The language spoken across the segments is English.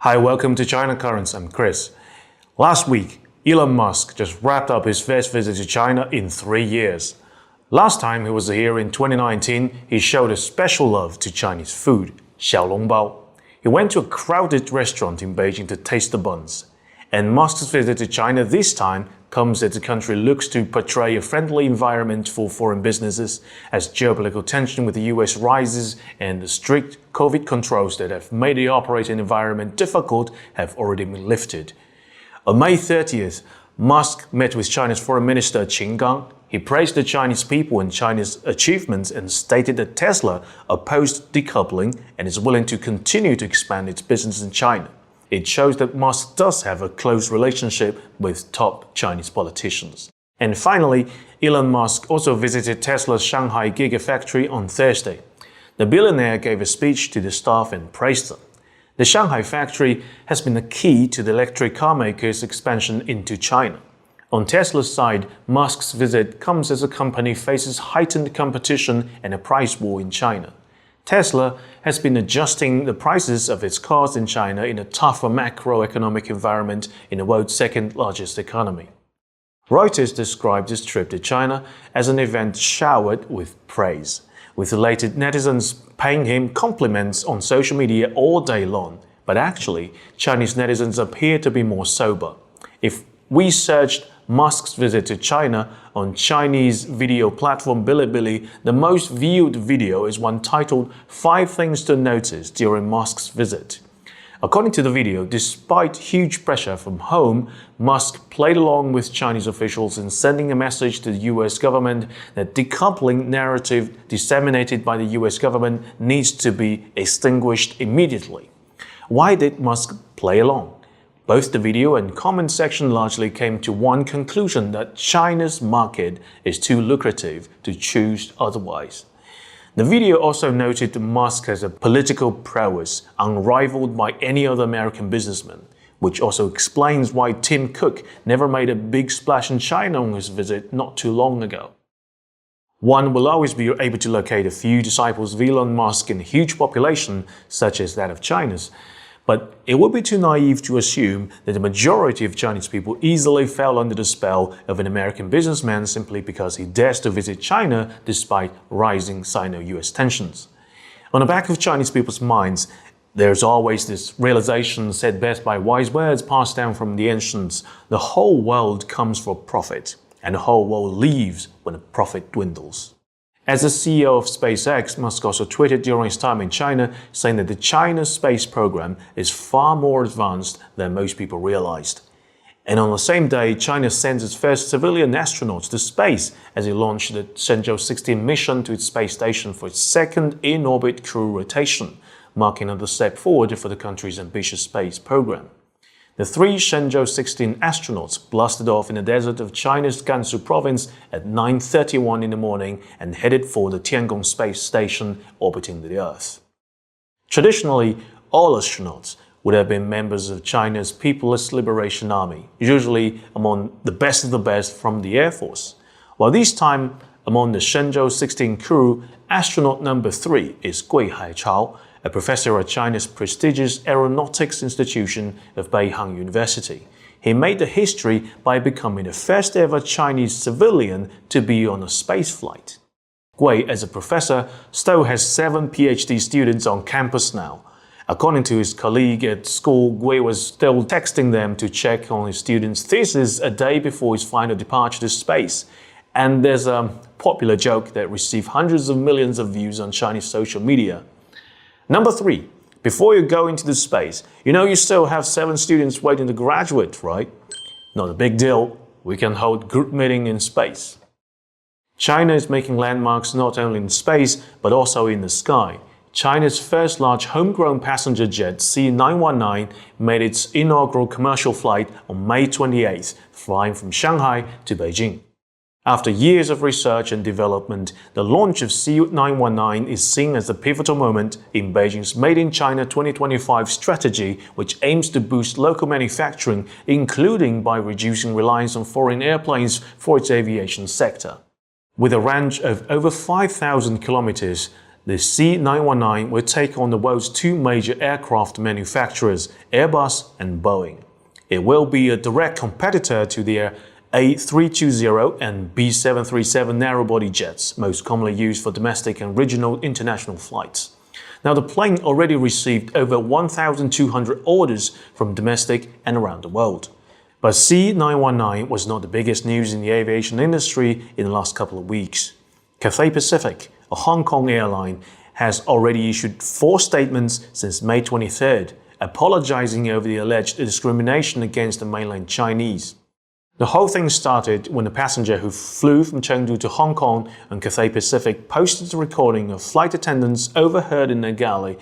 Hi, welcome to China Currents. I'm Chris. Last week, Elon Musk just wrapped up his first visit to China in 3 years. Last time he was here in 2019, he showed a special love to Chinese food, xiaolongbao. He went to a crowded restaurant in Beijing to taste the buns. And Musk's visit to China this time comes as the country looks to portray a friendly environment for foreign businesses as geopolitical tension with the US rises and the strict COVID controls that have made the operating environment difficult have already been lifted. On May 30th, Musk met with China's Foreign Minister Qin Gang. He praised the Chinese people and China's achievements and stated that Tesla opposed decoupling and is willing to continue to expand its business in China. It shows that Musk does have a close relationship with top Chinese politicians. And finally, Elon Musk also visited Tesla's Shanghai Gigafactory on Thursday. The billionaire gave a speech to the staff and praised them. The Shanghai factory has been the key to the electric car maker's expansion into China. On Tesla's side, Musk's visit comes as the company faces heightened competition and a price war in China. Tesla has been adjusting the prices of its cars in China in a tougher macroeconomic environment in the world's second largest economy. Reuters described this trip to China as an event showered with praise, with elated netizens paying him compliments on social media all day long. But actually, Chinese netizens appear to be more sober. If we searched Musk's visit to China on Chinese video platform Bilibili, the most viewed video is one titled 5 Things to Notice During Musk's Visit. According to the video, despite huge pressure from home, Musk played along with Chinese officials in sending a message to the US government that decoupling narrative disseminated by the US government needs to be extinguished immediately. Why did Musk play along? Both the video and comment section largely came to one conclusion, that China's market is too lucrative to choose otherwise. The video also noted that Musk has a political prowess unrivaled by any other American businessman, which also explains why Tim Cook never made a big splash in China on his visit not too long ago. One will always be able to locate a few disciples of Elon Musk in a huge population such as that of China's. But it would be too naive to assume that the majority of Chinese people easily fell under the spell of an American businessman simply because he dares to visit China despite rising Sino-US tensions. On the back of Chinese people's minds, there's always this realization said best by wise words passed down from the ancients: the whole world comes for profit, and the whole world leaves when the profit dwindles. As the CEO of SpaceX, Musk also tweeted during his time in China, saying that the China space program is far more advanced than most people realized. And on the same day, China sends its first civilian astronauts to space as it launched the Shenzhou 16 mission to its space station for its second in-orbit crew rotation, marking another step forward for the country's ambitious space program. The 3 Shenzhou 16 astronauts blasted off in the desert of China's Gansu province at 9:31 in the morning and headed for the Tiangong space station orbiting the Earth. Traditionally, all astronauts would have been members of China's People's Liberation Army, usually among the best from the Air Force. While this time, among the Shenzhou 16 crew, astronaut number 3 is Gui Haichao, a professor at China's prestigious aeronautics institution of Beihang University. He made the history by becoming the first ever Chinese civilian to be on a space flight. Gui, as a professor, still has 7 PhD students on campus now. According to his colleague at school, Gui was still texting them to check on his students' thesis a day before his final departure to space. And there's a popular joke that received hundreds of millions of views on Chinese social media. Number 3, before you go into the space, you still have 7 students waiting to graduate, right? Not a big deal. We can hold group meeting in space. China is making landmarks not only in space, but also in the sky. China's first large homegrown passenger jet, C919, made its inaugural commercial flight on May 28th, flying from Shanghai to Beijing. After years of research and development, the launch of C919 is seen as a pivotal moment in Beijing's Made in China 2025 strategy, which aims to boost local manufacturing, including by reducing reliance on foreign airplanes for its aviation sector. With a range of over 5,000 kilometers, The C919 will take on the world's two major aircraft manufacturers, Airbus and Boeing. It will be a direct competitor to their A320 and B737 narrow-body jets, most commonly used for domestic and regional international flights. Now, the plane already received over 1,200 orders from domestic and around the world. But C919 was not the biggest news in the aviation industry in the last couple of weeks. Cathay Pacific, a Hong Kong airline, has already issued 4 statements since May 23rd, apologizing over the alleged discrimination against the mainland Chinese. The whole thing started when a passenger who flew from Chengdu to Hong Kong on Cathay Pacific posted a recording of flight attendants overheard in a galley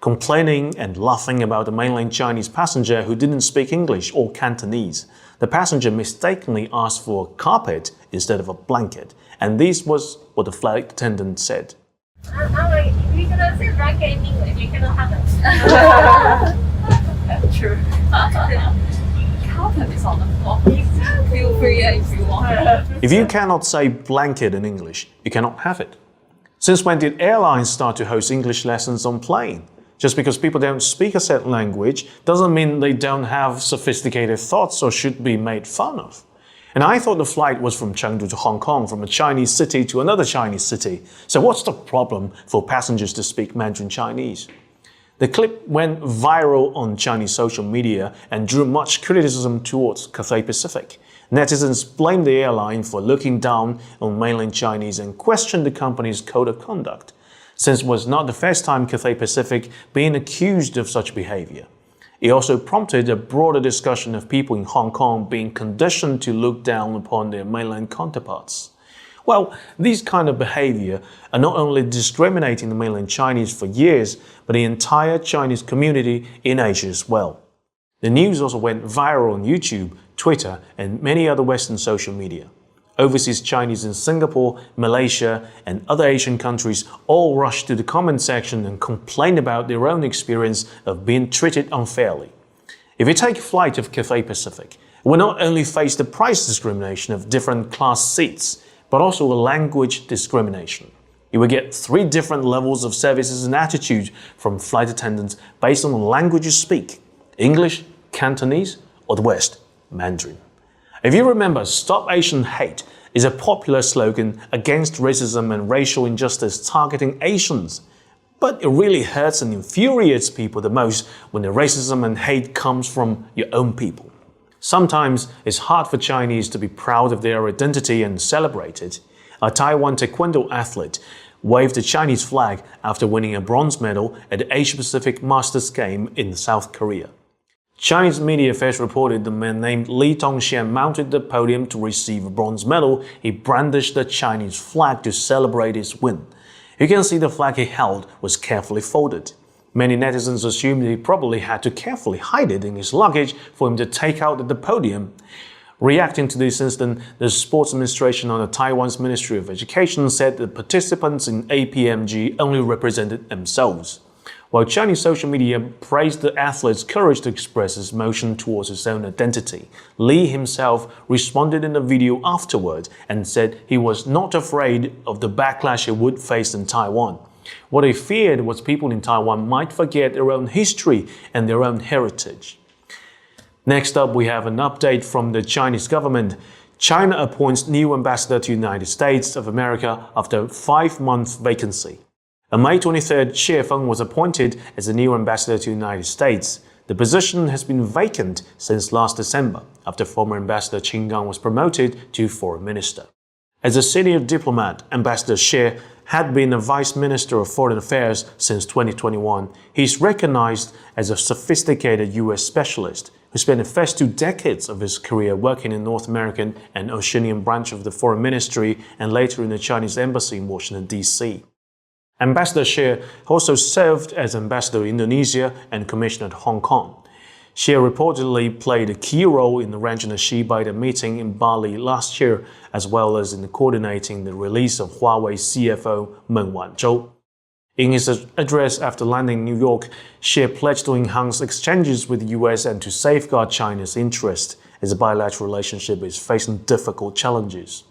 complaining and laughing about the mainland Chinese passenger who didn't speak English or Cantonese. The passenger mistakenly asked for a carpet instead of a blanket, and this was what the flight attendant said. I'm like, we cannot say blanket in English, we cannot have it. True. Carpet is on the floor. Feel free if you want. If you cannot say blanket in English, you cannot have it. Since when did airlines start to host English lessons on plane? Just because people don't speak a certain language doesn't mean they don't have sophisticated thoughts or should be made fun of. And I thought the flight was from Chengdu to Hong Kong, from a Chinese city to another Chinese city. So what's the problem for passengers to speak Mandarin Chinese? The clip went viral on Chinese social media and drew much criticism towards Cathay Pacific. Netizens blamed the airline for looking down on mainland Chinese and questioned the company's code of conduct, since it was not the first time Cathay Pacific being accused of such behavior. It also prompted a broader discussion of people in Hong Kong being conditioned to look down upon their mainland counterparts. Well, these kind of behavior are not only discriminating the mainland Chinese for years, but the entire Chinese community in Asia as well. The news also went viral on YouTube, Twitter, and many other Western social media. Overseas Chinese in Singapore, Malaysia, and other Asian countries all rushed to the comment section and complained about their own experience of being treated unfairly. If you take a flight of Cathay Pacific, it will not only face the price discrimination of different class seats, but also a language discrimination. You will get 3 different levels of services and attitude from flight attendants based on the language you speak: English, Cantonese, or the West, Mandarin. If you remember, Stop Asian Hate is a popular slogan against racism and racial injustice targeting Asians. But it really hurts and infuriates people the most when the racism and hate comes from your own people. Sometimes it's hard for Chinese to be proud of their identity and celebrate it. A Taiwan taekwondo athlete waved the Chinese flag after winning a bronze medal at the Asia-Pacific Masters Game in South Korea. Chinese media first reported the man named Li Tongxian mounted the podium to receive a bronze medal. He brandished the Chinese flag to celebrate his win. You can see the flag he held was carefully folded. Many netizens assumed he probably had to carefully hide it in his luggage for him to take out at the podium. Reacting to this incident, the Sports Administration under Taiwan's Ministry of Education said the participants in APMG only represented themselves. While Chinese social media praised the athlete's courage to express his emotion towards his own identity, Li himself responded in a video afterward and said he was not afraid of the backlash he would face in Taiwan. What he feared was people in Taiwan might forget their own history and their own heritage. Next up, we have an update from the Chinese government. China appoints new ambassador to the United States of America after a 5-month vacancy. On May 23rd, Xie Feng was appointed as the new ambassador to the United States. The position has been vacant since last December, after former ambassador Qin Gang was promoted to foreign minister. As a senior diplomat, Ambassador Xie had been a vice minister of foreign affairs since 2021. He's recognized as a sophisticated U.S. specialist who spent the first 2 decades of his career working in North American and Oceanian branch of the foreign ministry and later in the Chinese embassy in Washington, D.C. Ambassador Xie also served as ambassador to Indonesia and commissioner to Hong Kong. Xie reportedly played a key role in arranging the Xi-Biden meeting in Bali last year, as well as in coordinating the release of Huawei CFO Meng Wanzhou. In his address after landing in New York, Xie pledged to enhance exchanges with the US and to safeguard China's interest as the bilateral relationship is facing difficult challenges.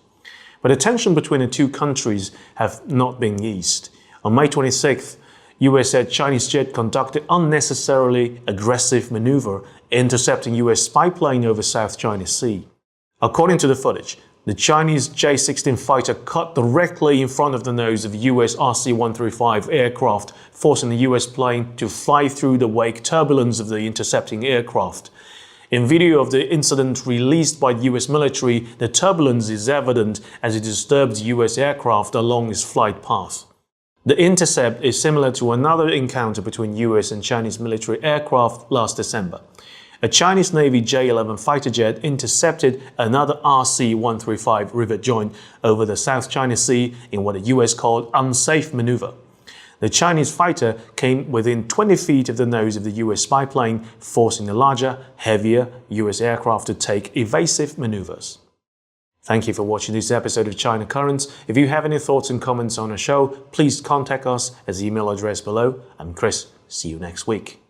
But the tension between the 2 countries have not been eased. On May 26th, US said Chinese jet conducted unnecessarily aggressive maneuver, intercepting US spy plane over South China Sea. According to the footage, the Chinese J-16 fighter cut directly in front of the nose of US RC-135 aircraft, forcing the US plane to fly through the wake turbulence of the intercepting aircraft. In video of the incident released by the US military, the turbulence is evident as it disturbed US aircraft along its flight path. The intercept is similar to another encounter between US and Chinese military aircraft last December. A Chinese Navy J-11 fighter jet intercepted another RC-135 rivet joint over the South China Sea in what the US called unsafe maneuver. The Chinese fighter came within 20 feet of the nose of the US spy plane, forcing the larger, heavier US aircraft to take evasive maneuvers. Thank you for watching this episode of China Currents. If you have any thoughts and comments on our show, please contact us at the email address below. I'm Chris. See you next week.